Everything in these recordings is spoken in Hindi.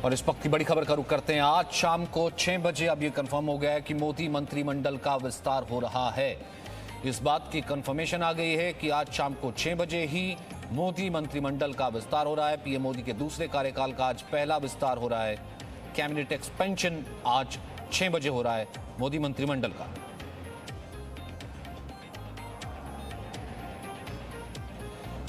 और इस वक्त की बड़ी खबर का रुख करते हैं। आज शाम को 6 बजे अब ये कंफर्म हो गया है कि मोदी मंत्रिमंडल का विस्तार हो रहा है। इस बात की कंफर्मेशन आ गई है कि आज शाम को 6 बजे ही मोदी मंत्रिमंडल का विस्तार हो रहा है। पीएम मोदी के दूसरे कार्यकाल का आज पहला विस्तार हो रहा है। कैबिनेट एक्सपेंशन आज 6 बजे हो रहा है मोदी मंत्रिमंडल का।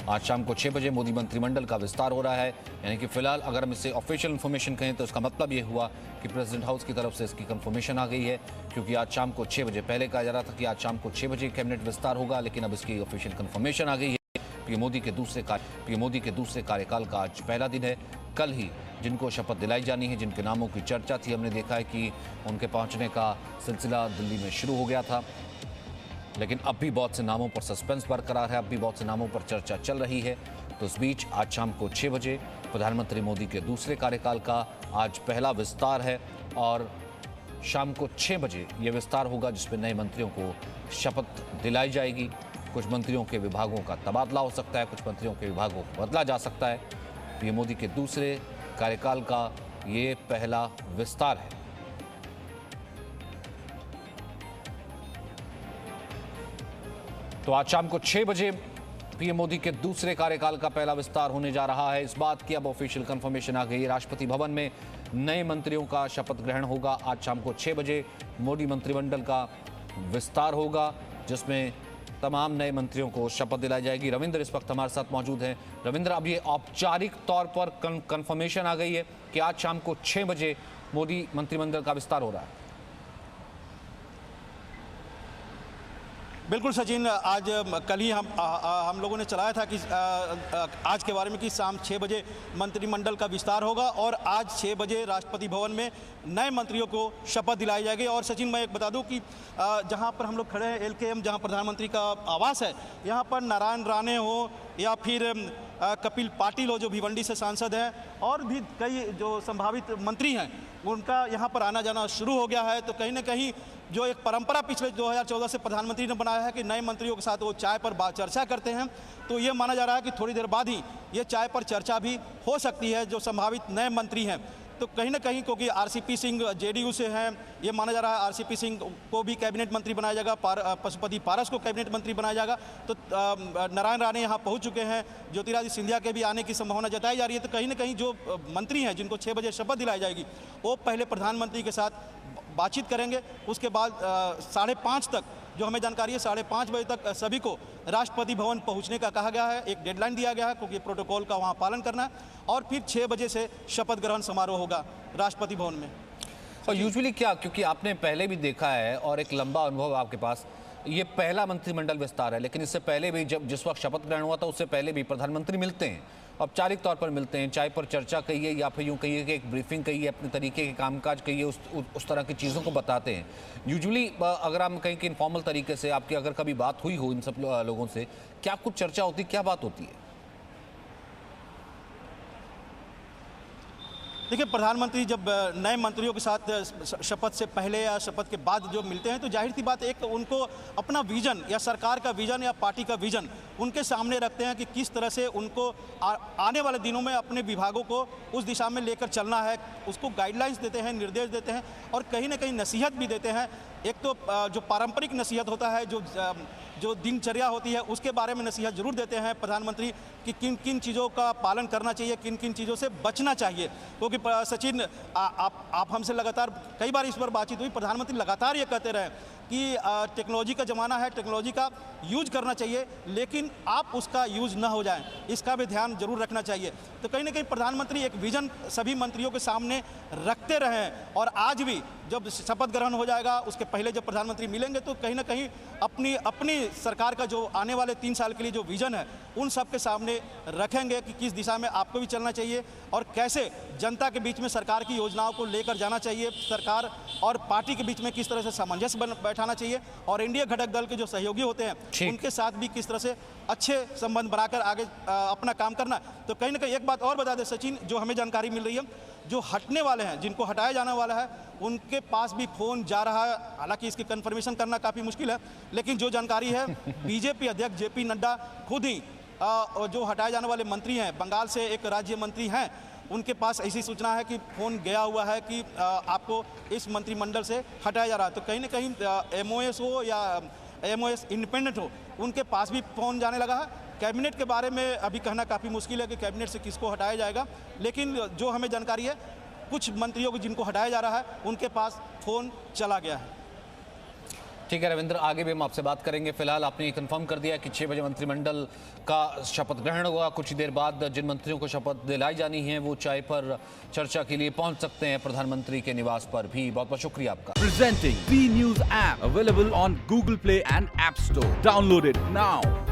आज शाम को 6 बजे मोदी मंत्रिमंडल का विस्तार हो रहा है। यानी कि फिलहाल अगर हम इसे ऑफिशियल इन्फॉर्मेशन कहें तो इसका मतलब ये हुआ कि प्रेसिडेंट हाउस की तरफ से इसकी कंफर्मेशन आ गई है, क्योंकि आज शाम को 6 बजे, पहले कहा जा रहा था कि आज शाम को 6 बजे कैबिनेट विस्तार होगा, लेकिन अब इसकी ऑफिशियल कंफर्मेशन आ गई है। पीएम मोदी के दूसरे कार्यकाल का आज पहला दिन है। कल ही जिनको शपथ दिलाई जानी है, जिनके नामों की चर्चा थी, हमने देखा है कि उनके पहुंचने का सिलसिला दिल्ली में शुरू हो गया था, लेकिन अब भी बहुत से नामों पर सस्पेंस बरकरार है, अब भी बहुत से नामों पर चर्चा चल रही है। तो इस बीच आज शाम को 6 बजे प्रधानमंत्री मोदी के दूसरे कार्यकाल का आज पहला विस्तार है और शाम को 6 बजे ये विस्तार होगा, जिसमें नए मंत्रियों को शपथ दिलाई जाएगी। कुछ मंत्रियों के विभागों का तबादला हो सकता है, कुछ मंत्रियों के विभागों को बदला जा सकता है। पीएम मोदी के दूसरे कार्यकाल का ये पहला विस्तार है। तो आज शाम को 6 बजे पीएम मोदी के दूसरे कार्यकाल का पहला विस्तार होने जा रहा है। इस बात की अब ऑफिशियल कंफर्मेशन आ गई है। राष्ट्रपति भवन में नए मंत्रियों का शपथ ग्रहण होगा। आज शाम को 6 बजे मोदी मंत्रिमंडल का विस्तार होगा, जिसमें तमाम नए मंत्रियों को शपथ दिलाई जाएगी। रविंद्र इस वक्त हमारे साथ मौजूद हैं। रविंद्र, अब ये औपचारिक तौर पर कंफर्मेशन आ गई है कि आज शाम को 6 बजे मोदी मंत्रिमंडल का विस्तार हो रहा है। बिल्कुल सचिन, आज कल ही हम लोगों ने चलाया था कि आज के बारे में कि शाम 6 बजे मंत्रिमंडल का विस्तार होगा और आज 6 बजे राष्ट्रपति भवन में नए मंत्रियों को शपथ दिलाई जाएगी। और सचिन, मैं एक बता दूं कि जहां पर हम लोग खड़े हैं, LKM जहां प्रधानमंत्री का आवास है, यहां पर नारायण राणे हो या फिर कपिल पाटिल हो जो भिवंडी से सांसद हैं, और भी कई जो संभावित मंत्री हैं, उनका यहाँ पर आना जाना शुरू हो गया है। तो कहीं ना कहीं जो एक परंपरा पिछले 2014 से प्रधानमंत्री ने बनाया है कि नए मंत्रियों के साथ वो चाय पर चर्चा करते हैं, तो ये माना जा रहा है कि थोड़ी देर बाद ही ये चाय पर चर्चा भी हो सकती है जो संभावित नए मंत्री हैं। तो कहीं ना कहीं, क्योंकि RCP सिंह JDU से हैं, ये माना जा रहा है RCP सिंह को भी कैबिनेट मंत्री बनाया जाएगा, पशुपति पारस को कैबिनेट मंत्री बनाया जाएगा। तो नारायण राणे यहाँ पहुँच चुके हैं, ज्योतिरादित्य सिंधिया के भी आने की संभावना जताई जा रही है। तो कहीं ना कहीं जो मंत्री हैं जिनको 6 बजे शपथ दिलाई जाएगी, वो पहले प्रधानमंत्री के साथ बातचीत करेंगे। उसके बाद 5:30 तक, जो हमें जानकारी है, 5:30 बजे तक सभी को राष्ट्रपति भवन पहुंचने का कहा गया है। एक डेडलाइन दिया गया है, क्योंकि प्रोटोकॉल का वहां पालन करना है। और फिर 6 बजे से शपथ ग्रहण समारोह होगा राष्ट्रपति भवन में। और यूजुअली क्या, क्योंकि आपने पहले भी देखा है और एक लंबा अनुभव आपके पास, ये पहला मंत्रिमंडल विस्तार है, लेकिन इससे पहले भी जब जिस वक्त शपथ ग्रहण हुआ था, उससे पहले भी प्रधानमंत्री मिलते हैं, औपचारिक तौर पर मिलते हैं, चाय पर चर्चा कहिए या फिर यूँ कहिए कि एक ब्रीफिंग कहिए, अपने तरीके के कामकाज कहिए, उस तरह की चीज़ों को बताते हैं। यूजुअली अगर हम कहीं कि इनफॉर्मल तरीके से आपकी अगर कभी बात हुई हो इन सब लोगों से, क्या कुछ चर्चा होती है, क्या बात होती है? देखिए, प्रधानमंत्री जब नए मंत्रियों के साथ शपथ से पहले या शपथ के बाद जो मिलते हैं, तो जाहिर सी बात, एक उनको अपना विजन या सरकार का विजन या पार्टी का विजन उनके सामने रखते हैं कि किस तरह से उनको आने वाले दिनों में अपने विभागों को उस दिशा में लेकर चलना है। उसको गाइडलाइंस देते हैं, निर्देश देते हैं और कहीं ना कहीं नसीहत भी देते हैं। एक तो जो पारंपरिक नसीहत होता है, जो दिनचर्या होती है, उसके बारे में नसीहत जरूर देते हैं प्रधानमंत्री कि किन किन चीज़ों का पालन करना चाहिए, किन किन चीज़ों से बचना चाहिए। क्योंकि सचिन, आप हमसे लगातार कई बार इस पर बातचीत हुई, प्रधानमंत्री लगातार ये कहते रहे कि टेक्नोलॉजी का ज़माना है, टेक्नोलॉजी का यूज करना चाहिए, लेकिन आप उसका यूज ना हो जाएं, इसका भी ध्यान जरूर रखना चाहिए। तो कहीं ना कहीं प्रधानमंत्री एक विजन सभी मंत्रियों के सामने रखते रहे हैं। और आज भी जब शपथ ग्रहण हो जाएगा, उसके पहले जब प्रधानमंत्री मिलेंगे, तो कहीं ना कहीं अपनी सरकार का जो आने वाले 3 साल के लिए जो विजन है, उन सब के सामने रखेंगे कि किस दिशा में आपको भी चलना चाहिए और कैसे जनता के बीच में सरकार की योजनाओं को लेकर जाना चाहिए, सरकार और पार्टी के बीच में किस तरह से सामंजस्य बैठाना चाहिए, और एनडीए घटक दल के जो सहयोगी होते हैं उनके साथ भी किस तरह से अच्छे संबंध बनाकर आगे अपना काम करना। तो कहीं ना कहीं एक बात और बता दें सचिन, जो हमें जानकारी मिल रही है, जो हटने वाले हैं, जिनको हटाया जाने वाला है, उनके पास भी फोन जा रहा है। हालांकि इसकी कंफर्मेशन करना काफ़ी मुश्किल है, लेकिन जो जानकारी है, बीजेपी अध्यक्ष JP नड्डा खुद ही जो हटाए जाने वाले मंत्री हैं, बंगाल से एक राज्य मंत्री हैं, उनके पास ऐसी सूचना है कि फ़ोन गया हुआ है कि आपको इस मंत्रिमंडल से हटाया जा रहा है। तो कहीं ना कहीं एमओएस हो या एमओएस इंडिपेंडेंट हो, उनके पास भी फ़ोन जाने लगा है। कैबिनेट के बारे में अभी कहना काफ़ी मुश्किल है कि कैबिनेट से किसको हटाया जाएगा, लेकिन जो हमें जानकारी है कुछ मंत्रियों को जिनको हटाया जा रहा है उनके पास फ़ोन चला गया है। ठीक है रविंद्र, आगे भी हम आपसे बात करेंगे। फिलहाल आपने ये कंफर्म कर दिया कि 6 बजे मंत्रिमंडल का शपथ ग्रहण होगा। कुछ ही देर बाद जिन मंत्रियों को शपथ दिलाई जानी है वो चाय पर चर्चा के लिए पहुंच सकते हैं प्रधानमंत्री के निवास पर भी। बहुत बहुत शुक्रिया आपका। Presenting B News app available on Google Play and App Store. Download it now.